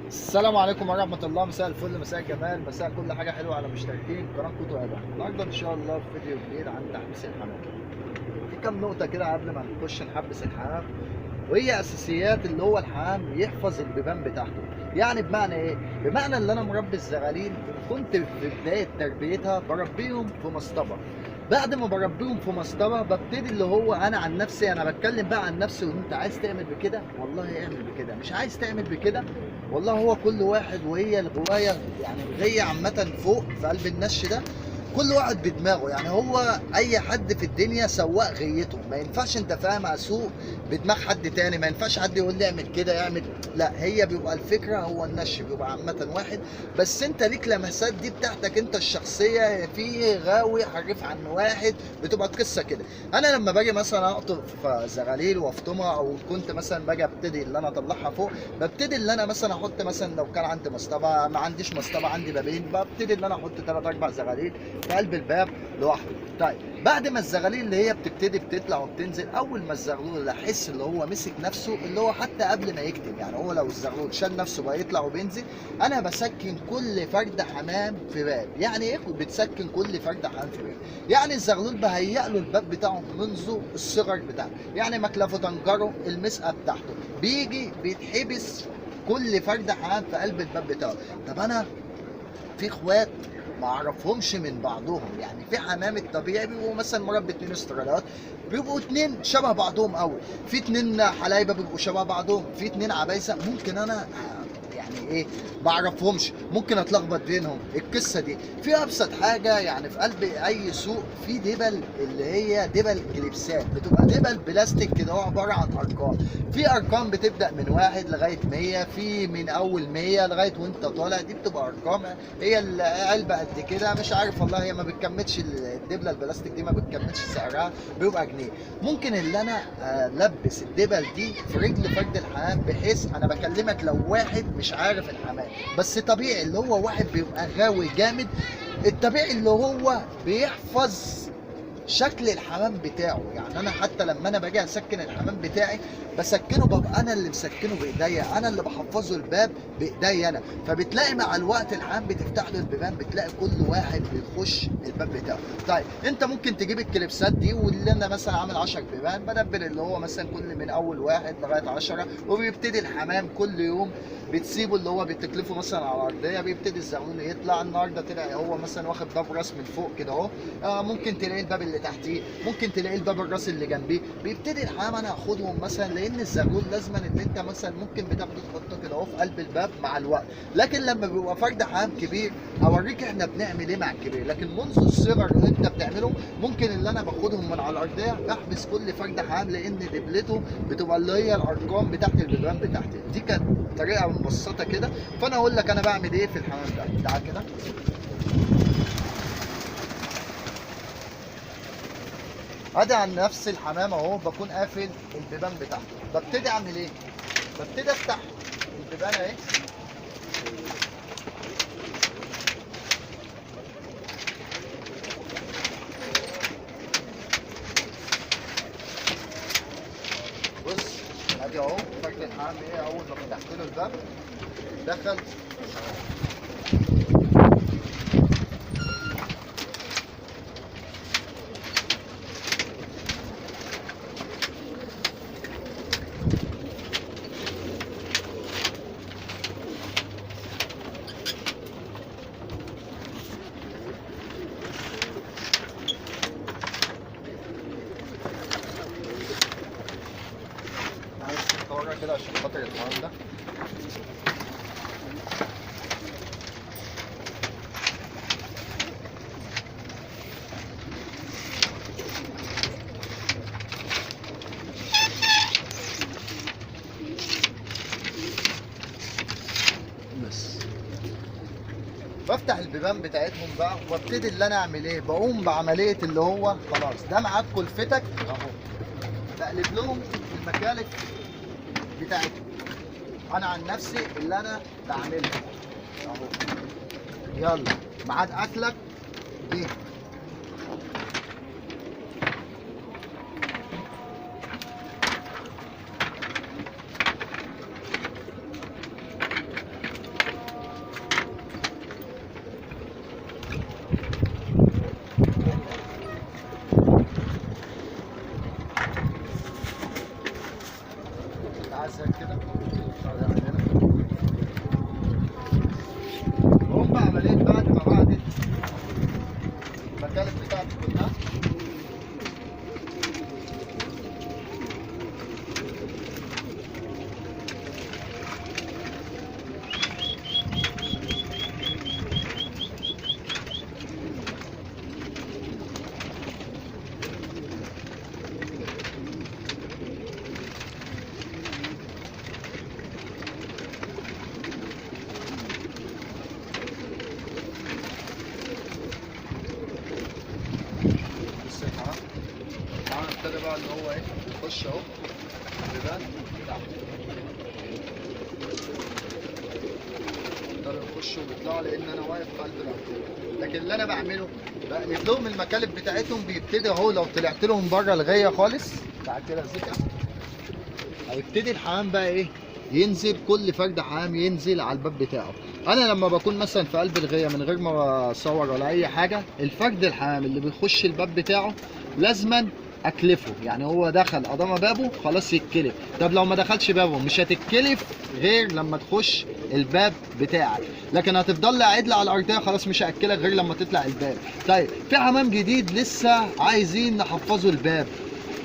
السلام عليكم ورحمة الله. مساء الفل، مساء الجمال، مساء كل حاجة حلوة على مشتركين قناة كوتو عبا. النهارده إن شاء الله في فيديو جديد عن تحبيس الحمام. في كام نقطة كده قبل ما نخش نحبس الحمام، وهي أساسيات اللي هو الحمام يحفظ البيبان بتاعته. يعني بمعنى إيه؟ بمعنى اللي أنا مربي الزغاليل كنت في بداية تربيتها بربيهم في مسطبة. بعد ما بربيهم في مسطره ببتدي اللي هو انا عن نفسي، انا بتكلم بقى عن نفسي، وانت عايز تعمل بكده والله اعمل بكده، مش عايز تعمل بكده والله هو كل واحد وهي الغوايه. يعني الغيه عامه فوق في قلب النش ده كل واحد بدماغه. يعني هو اي حد في الدنيا سواق غيته، ما ينفعش انت فاهم اسوق بدماغ حد تاني، ما ينفعش حد يقول لي اعمل كده اعمل، لا هي بيبقى الفكره، هو النش بيبقى عامه واحد، بس انت ليك لمسات دي بتاعتك انت الشخصيه، في غاوي حريف عن واحد، بتبقى القصه كده. انا لما باجي مثلا اقطف زغاليل وافطمها، او كنت مثلا باجي ابتدي اللي انا اطلعها فوق، ببتدي اللي انا مثلا احط، مثلا لو كان عندي مسطبه، ما عنديش مسطبه عندي بابين، ببتدي اللي انا احط 3 4 زغاليل في قلب الباب لوحده. طيب بعد ما الزغاليل اللي هي بتبتدي بتطلع وبتنزل، اول ما الزغلول اللي احس اللي هو مسك نفسه، اللي هو حتى قبل ما يكتم، يعني هو لو الزغلول شال نفسه بقى يطلع وبينزل، انا بسكن كل فرد حمام في باب. يعني ايه بتسكن كل فرد حمام في باب؟ يعني الزغلول بهيئ له الباب بتاعه منذ الصغر بتاعه، يعني مكلفه طنجره المسقه بتاعته، بيجي بيتحبس كل فرد حمام في قلب الباب بتاعه. طب انا في اخوات ما اعرفهمش من بعضهم، يعني في حمام الطبيعي بيبقوا مثلا مربي 2 استراليات، بيبقوا 2 شبه بعضهم قوي، في 2 حلايبه بيبقوا شبه بعضهم، في 2 عبايسه ممكن انا يعني ايه ما اعرفهمش، ممكن اتلخبط بينهم. القصه دي في ابسط حاجه، يعني في قلب اي سوق في دبل، اللي هي دبل كليبسات، بتبقى دبل بلاستيك كده، هو عباره عن ارقام، في ارقام بتبدا من 1 لغايه 100، في من اول 100 لغايه وانت طالع، دي بتبقى ارقام. هي العلبه قد كده، مش عارف والله، هي ما بتكملش الدبله البلاستيك دي، ما بتكملش سعرها، بيبقى جنيه. ممكن اللي انا البس الدبل دي في رجل فرد الحمام، بحيث انا بكلمك لو واحد مش عارف الحمام، بس طبيعي اللي هو واحد بيبقى غاوي جامد، الطبيعي اللي هو بيحفظ شكل الحمام بتاعه. يعني انا حتى لما انا باجي اسكن الحمام بتاعي بسكنه، ببقى انا اللي مسكنه بايديا، انا اللي بحفظه الباب بايديا انا، فبتلاقي مع الوقت الحمام بتفتح له البيبان، بتلاقي كل واحد بيخش الباب بتاعه. طيب انت ممكن تجيب الكليبسات دي، واللي انا مثلا عامل 10 بيبان، بدبل اللي هو مثلا كل من اول 1 لغايه 10، وبيبتدي الحمام كل يوم بتسيبه اللي هو بتكلفه مثلا على الارضيه، بيبتدي الزغلول يطلع. النهارده طلع هو مثلا واخد باب راس من فوق كده اهو، ممكن تلاقي الباب اللي تحتيه، ممكن تلاقي الباب الراس اللي جنبيه، بيبتدي الحمام انا اخدهم مثلا، لان الزغلول لازما ان انت مثلا ممكن بتاخده تحطه كده اهو في قلب الباب مع الوقت. لكن لما بيبقى فرد حمام كبير اوريك احنا بنعمل ايه مع الكبير، لكن منذ الصغر اللي انت بتعمله، ممكن اللي انا باخدهم من على الارضيه بحبس كل فرد حمام، لان دبلته بتبقى اللي هي الارقام بتاعت البيبان بتاعتي. دي كانت طريقه مبسطه كده. فانا اقول لك انا بعمل ايه في الحمام ده. تعال كده، ادي عن نفس الحمام اهو، بكون قافل البيبان بتاعته. ببتدي اعمل ايه؟ ببتدي افتح البيبان اهي، بص ادي اهو فرد الحمام ايه، اول ما فتحت له الباب دخل. عايز ورا كده عشان خاطر الحمام ده. بس بفتح البيبان بتاعتهم بقى، وابتدي اللي انا اعمل ايه، بقوم بعمليه اللي هو خلاص ده معاك كلفتك اهو، بقلب لهم المكالك بتاعتهم. انا عن نفسي اللي انا بعملها اهو، يلا ميعاد اكلك دي. ابتدى بقى اللي هو ايه يخش اهو البيبان تحت، يقدروا يخشوا ويطلعوا لان انا واقف في قلب الارضيه. لكن اللي انا بعمله بقلب لهم المكالب بتاعتهم، بيبتدي اهو لو طلعت لهم بره الغيه خالص تعال كده زكا، هيبتدي الحمام بقى ايه ينزل، كل فرد حمام ينزل على الباب بتاعه. انا لما بكون مثلا في قلب الغيه من غير ما اصور ولا اي حاجه، الفرد الحمام اللي بيخش الباب بتاعه لازما اكلفه، يعني هو دخل قضم بابه خلاص يتكلف. طب لو ما دخلش بابه مش هتتكلف غير لما تخش الباب بتاعك، لكن هتفضل قاعد على الارضيه خلاص مش هاكلك غير لما تطلع الباب. طيب في حمام جديد لسه عايزين نحفظه الباب،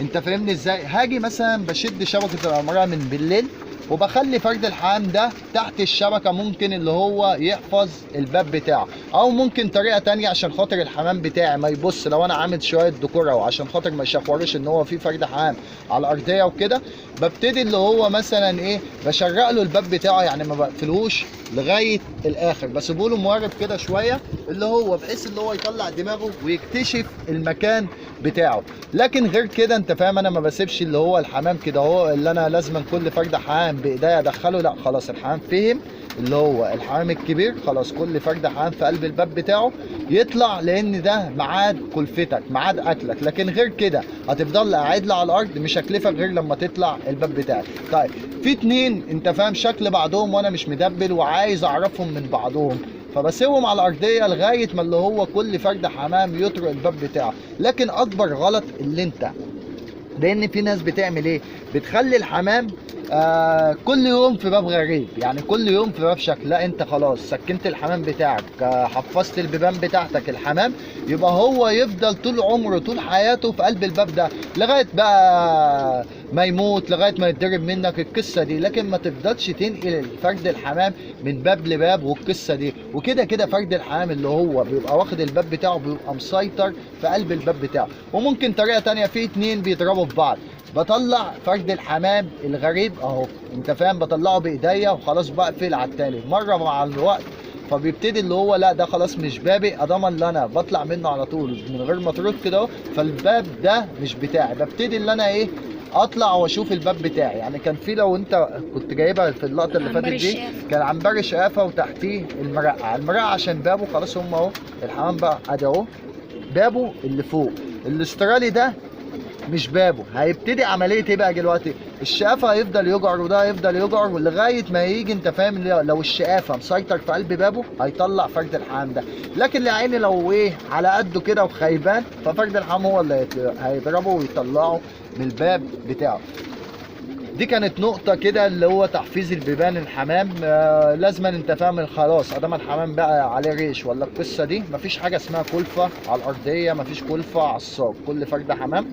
انت فاهمني ازاي؟ هاجي مثلا بشد شبكه الامراء من بالليل وبخلي فرد الحمام ده تحت الشبكه، ممكن اللي هو يحفظ الباب بتاعه، او ممكن طريقه تانية عشان خاطر الحمام بتاعي ما يبص، لو انا عامل شويه ديكور او عشان خاطر ما يشخورش ان هو في فرد حمام على الارضيه وكده، ببتدي اللي هو مثلا ايه بشرق له الباب بتاعه، يعني ما بقفلهوش لغايه الاخر، بسيبه له موارب كده شويه اللي هو بحيث اللي هو يطلع دماغه ويكتشف المكان بتاعه. لكن غير كده انت فاهم انا ما بسيبش اللي هو الحمام كده اهو اللي انا لازما كل فرد حمام بايديا ادخله، لا خلاص الحمام فهم اللي هو الحمام الكبير خلاص كل فرد حمام في قلب الباب بتاعه يطلع، لان ده ميعاد كلفتك ميعاد اكلك. لكن غير كده هتفضل قاعد على الارض مش هكلفك غير لما تطلع الباب بتاعك. طيب في اتنين انت فاهم شكل بعضهم وانا مش مدبل وعايز اعرفهم من بعضهم، فبسيبهم على الارضيه لغايه ما اللي هو كل فرد حمام يطرق الباب بتاعه. لكن اكبر غلط اللي انت، لان في ناس بتعمل ايه بتخلي الحمام كل يوم في باب غريب، يعني كل يوم في باب شكل. لا انت خلاص سكنت الحمام بتاعك، حفظت البيبان بتاعتك الحمام، يبقى هو يفضل طول عمره طول حياته في قلب الباب ده لغايه بقى ما يموت، لغايه ما يتضرب منك القصه دي. لكن ما تفضلش تنقل فرد الحمام من باب لباب والقصه دي. وكده كده فرد الحمام اللي هو بيبقى واخد الباب بتاعه بيبقى مسيطر في قلب الباب بتاعه. وممكن طريقه تانية، في اتنين بيضربوا في بعض، بطلع فرد الحمام الغريب اهو انت فاهم بطلعه بايديا وخلاص بقفل على التاني مره مع الوقت، فبيبتدي اللي هو لا ده خلاص مش بابي، ادام اللي انا بطلع منه على طول من غير ما ترد كده اهو، فالباب ده مش بتاعي. ببتدي اللي انا ايه اطلع واشوف الباب بتاعي. يعني كان في، لو انت كنت جايبها في اللقطه اللي فاتت دي، كان عنبر شقافه وتحتيه المرقع. المرقع عشان بابه خلاص هم اهو الحمام بقى ادي اهو بابه اللي فوق. الاسترالي ده مش بابه، هيبتدي عمليه ايه بقى دلوقتي؟ الشقافه هيفضل يجعر وده هيفضل يجعر لغايه ما يجي انت فاهم لو الشقافه مسيطر في قلب بابه هيطلع فرد الحمام ده. لكن يا عيني لو ايه على قده كده وخيبان، ففرد الحمام هو اللي هيضربه ويطلعه من الباب بتاعه. دي كانت نقطة كده اللي هو تحفيز البيبان الحمام. لازما انت فاهم خلاص ادام الحمام بقى عليه ريش ولا القصة دي، مفيش حاجة اسمها كلفة على الأرضية، مفيش كلفة على الساق. كل فرد حمام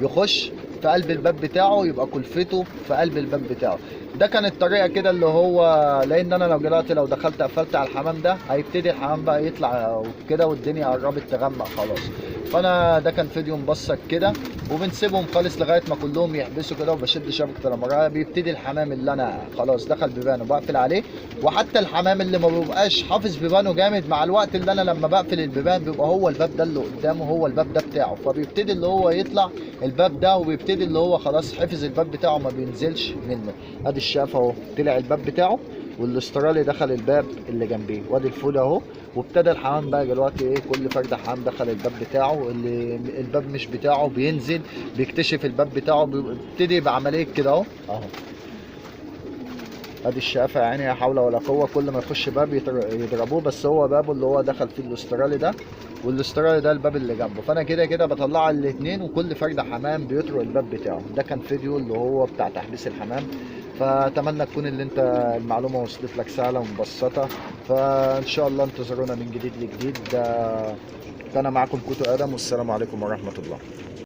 يخش في قلب الباب بتاعه يبقى كلفته في قلب الباب بتاعه. ده كانت الطريقه كده اللي هو، لان انا لو دلوقتي لو دخلت قفلت على الحمام ده هيبتدي الحمام بقى يطلع وكده والدنيا قربت تغمق خلاص. فانا ده كان فيديو مبسط كده، وبنسيبهم خالص لغايه ما كلهم يحبسوا كده، وبشد شبكه الامراء بيبتدي الحمام اللي انا خلاص دخل بيبانه بقفل عليه. وحتى الحمام اللي ما بيبقاش حافظ بيبانه جامد، مع الوقت اللي انا لما بقفل البيبان بيبقى هو الباب ده اللي قدامه هو الباب ده بتاعه، فبيبتدي اللي هو يطلع الباب ده وبيبتدي اللي هو خلاص حفظ الباب بتاعه ما بينزلش منه. ادي الشقافه اهو طلع الباب بتاعه، والاسترالي دخل الباب اللي جنبيه، وادي الفول اهو. وابتدى الحمام بقى دلوقتي ايه كل فرد حمام دخل الباب بتاعه، اللي الباب مش بتاعه بينزل بيكتشف الباب بتاعه، بيبتدي بعمليه كده اهو. ادي الشقافه يعني لا حول ولا قوه، كل ما يخش باب يضربوه، بس هو بابه اللي هو دخل فيه الاسترالي ده، والاسترالي ده الباب اللي جنبه. فانا كده كده بطلع الاثنين وكل فرد حمام بيطرق الباب بتاعه. ده كان فيديو اللي هو بتاع تحبيس الحمام، فاتمنى تكون اللي انت المعلومه وصلت لك سهله ومبسطه. فان شاء الله انتظرونا من جديد لجديد. كان معكم كوتو ادم، والسلام عليكم ورحمه الله.